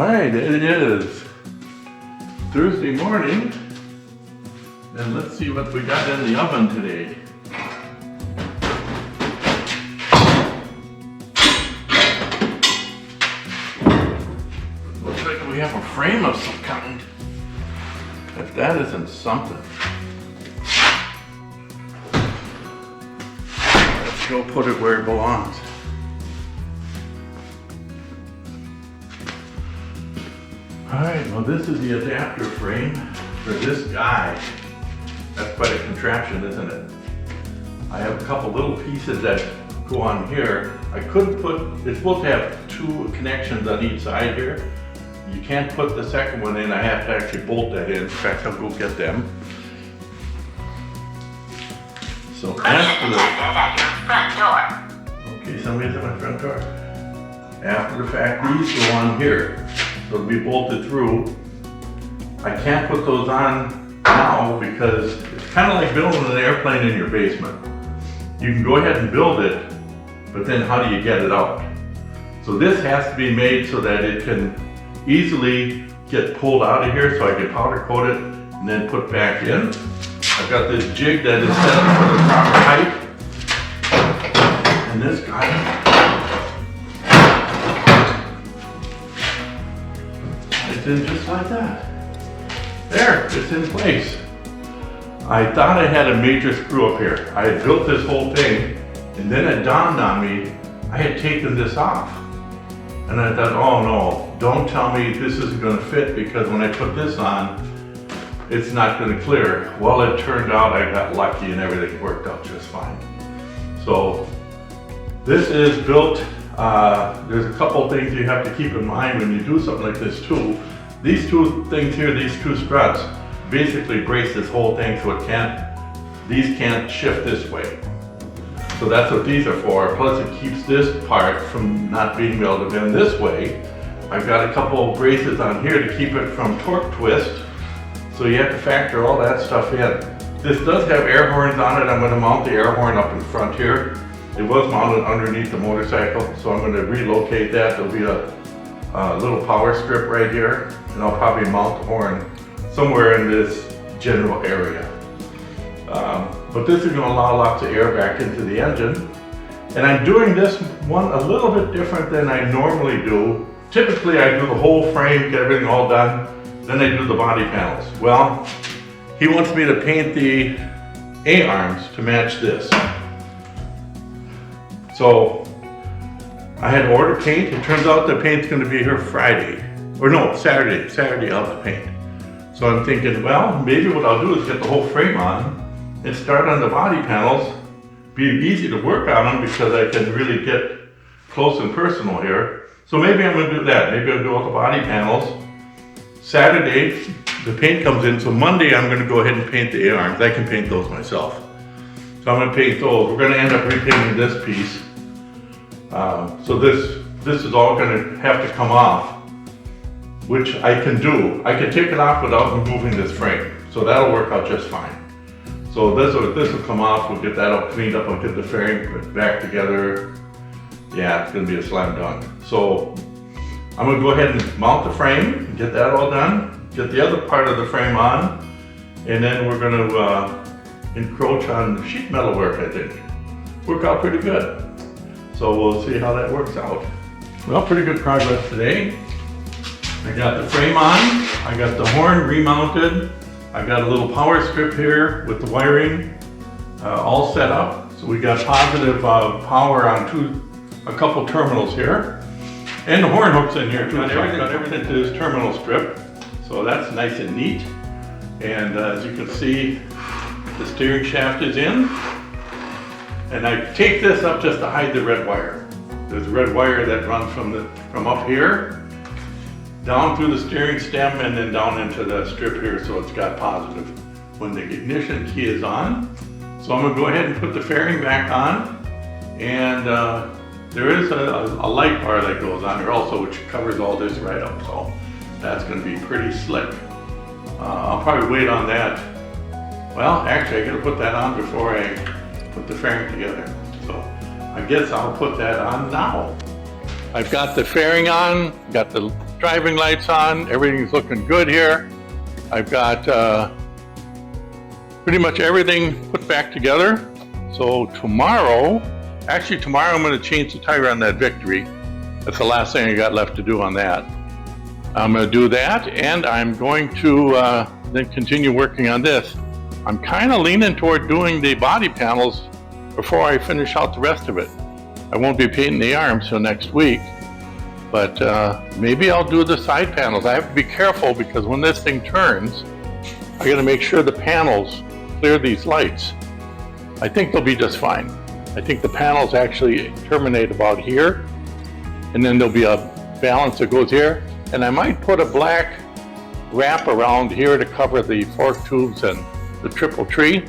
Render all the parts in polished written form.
Alright, it is Thursday morning, and let's see what we got in the oven today. Looks like we have a frame of some kind. If that isn't something. Let's go put it where it belongs. Alright, well this is the adapter frame for this guy. That's quite a contraption, isn't it? I have a couple little pieces that go on here. I couldn't put, it's supposed to have two connections on each side here. You can't put the second one in, I have to actually bolt that in. In fact, I'll go get them. So after the, okay, somebody's at my front door. After the fact, these go on here. So it'll be bolted through. I can't put those on now because it's kind of like building an airplane in your basement. You can go ahead and build it, but then how do you get it out? So this has to be made so that it can easily get pulled out of here, so I can powder coat it and then put back in. I've got this jig that is set up for the proper height. And this guy, it's in just like that. There, it's in place. I thought I had a major screw up here. I had built this whole thing, and then it dawned on me, I had taken this off. And I thought, oh no, don't tell me this isn't gonna fit, because when I put this on, it's not gonna clear. Well, it turned out I got lucky and everything worked out just fine. So, this is built, there's a couple things you have to keep in mind when you do something like this too. These two things here, these two struts, basically brace this whole thing so these can't shift this way. So that's what these are for. Plus it keeps this part from not being able to bend this way. I've got a couple of braces on here to keep it from torque twist. So you have to factor all that stuff in. This does have air horns on it. I'm going to mount the air horn up in front here. It was mounted underneath the motorcycle, so I'm going to relocate that. There'll be a little power strip right here, and I'll probably mount the horn somewhere in this general area. But this is going to allow lots of air back into the engine. And I'm doing this one a little bit different than I normally do. Typically I do the whole frame, get everything all done, then I do the body panels. Well, he wants me to paint the A-arms to match this. So I had ordered paint. It turns out the paint's going to be here Friday, or no, Saturday I'll have paint. So I'm thinking, well, maybe what I'll do is get the whole frame on and start on the body panels. Be easy to work on them because I can really get close and personal here. So maybe I'm going to do that. Maybe I'll do all the body panels. Saturday, the paint comes in, so Monday I'm going to go ahead and paint the A-arms. I can paint those myself. So I'm going to paint those. We're going to end up repainting this piece. So this is all going to have to come off, which I can do. I can take it off without removing this frame. So that'll work out just fine. So this will come off. We'll get that all cleaned up. I'll get the frame put back together. Yeah, it's going to be a slam dunk. So I'm going to go ahead and mount the frame and get that all done. Get the other part of the frame on. And then we're going to encroach on sheet metal work, I think. Work out pretty good. So we'll see how that works out. Well, pretty good progress today. I got the frame on. I got the horn remounted. I got a little power strip here with the wiring all set up. So we got positive power on a couple terminals here. And the horn hooks in here too. Got everything to this terminal strip. So that's nice and neat. And as you can see, the steering shaft is in. And I take this up just to hide the red wire. There's a red wire that runs from up here down through the steering stem and then down into the strip here, so it's got positive when the ignition key is on. So I'm going to go ahead and put the fairing back on, and there is a light bar that goes on here also, which covers all this right up, so that's going to be pretty slick. I'll probably wait on that. Well, actually I got to put that on before I put the fairing together, so I guess I'll put that on now. I've got the fairing on, got the driving lights on. Everything's looking good here. I've got pretty much everything put back together. So tomorrow I'm going to change the tire on that Victory. That's the last thing I got left to do on that. I'm going to do that, and I'm going to then continue working on this. I'm kind of leaning toward doing the body panels before I finish out the rest of it. I won't be painting the arms till next week, but maybe I'll do the side panels. I have to be careful because when this thing turns, I got to make sure the panels clear these lights. I think they'll be just fine. I think the panels actually terminate about here, and then there'll be a balance that goes here, and I might put a black wrap around here to cover the fork tubes and the triple tree.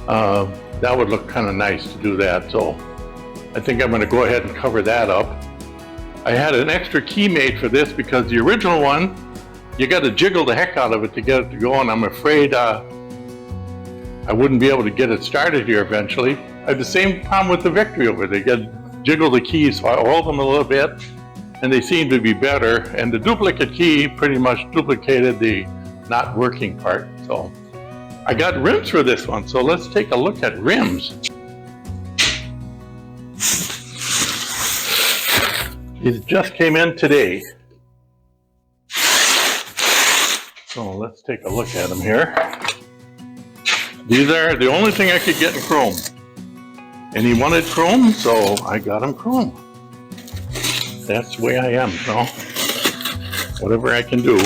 That would look kind of nice to do that, so I think I'm going to go ahead and cover that up. I had an extra key made for this because the original one, you got to jiggle the heck out of it to get it to go, and I'm afraid I wouldn't be able to get it started here eventually. I have the same problem with the Victory over there. You got to jiggle the keys, so I hold them a little bit, and they seem to be better. And the duplicate key pretty much duplicated the not working part. So I got rims for this one, so let's take a look at rims. These just came in today. So let's take a look at them here. These are the only thing I could get in chrome. And he wanted chrome, so I got him chrome. That's the way I am, so whatever I can do.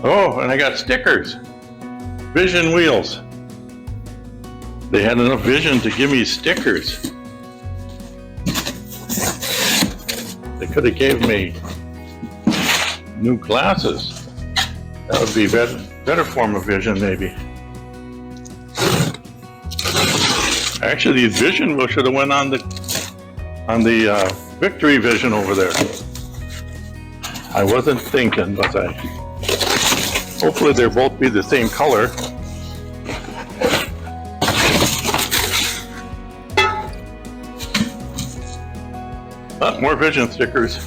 Oh, and I got stickers. Vision wheels. They had enough vision to give me stickers. They could have gave me new glasses. That would be a better form of vision, maybe. Actually, these vision wheels should have went on the Victory Vision over there. I wasn't thinking, was I? Hopefully they'll both be the same color. More vision stickers.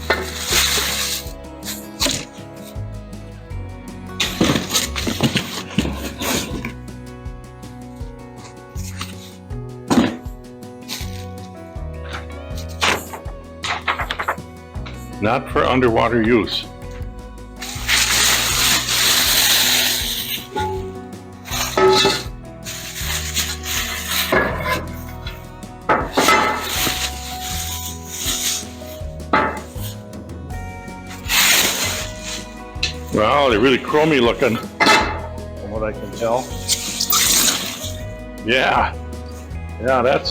Not for underwater use. Wow, they're really chromy looking, from what I can tell. Yeah, that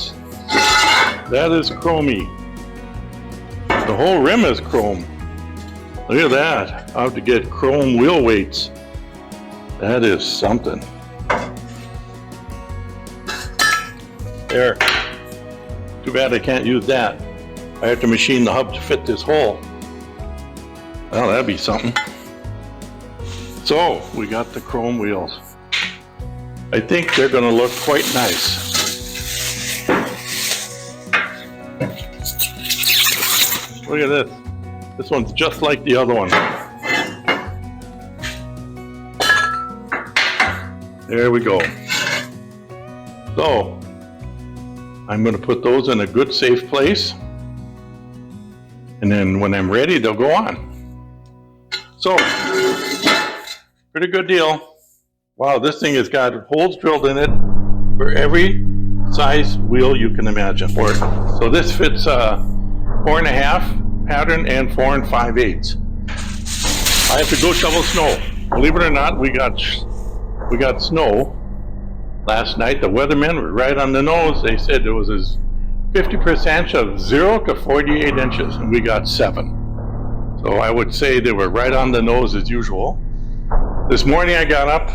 is chromy. The whole rim is chrome. Look at that. I'll have to get chrome wheel weights. That is something. There. Too bad I can't use that. I have to machine the hub to fit this hole. Well, that'd be something. So, we got the chrome wheels. I think they're going to look quite nice. Look at this. This one's just like the other one. There we go. So, I'm going to put those in a good safe place. And then when I'm ready, they'll go on. So, pretty good deal. Wow, this thing has got holes drilled in it for every size wheel you can imagine for it. So this fits 4.5 pattern and 4 5/8. I have to go shovel snow. Believe it or not, we got snow last night. The weathermen were right on the nose. They said there was a 50% of 0 to 48 inches, and we got 7. So I would say they were right on the nose as usual. This morning I got up,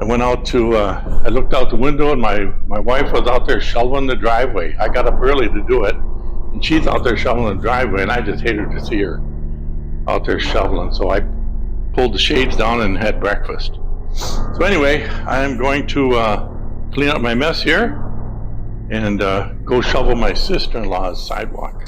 I went out to, I looked out the window, and my wife was out there shoveling the driveway. I got up early to do it, and she's out there shoveling the driveway, and I just hated to see her out there shoveling. So I pulled the shades down and had breakfast. So anyway, I'm going to clean up my mess here and go shovel my sister-in-law's sidewalk.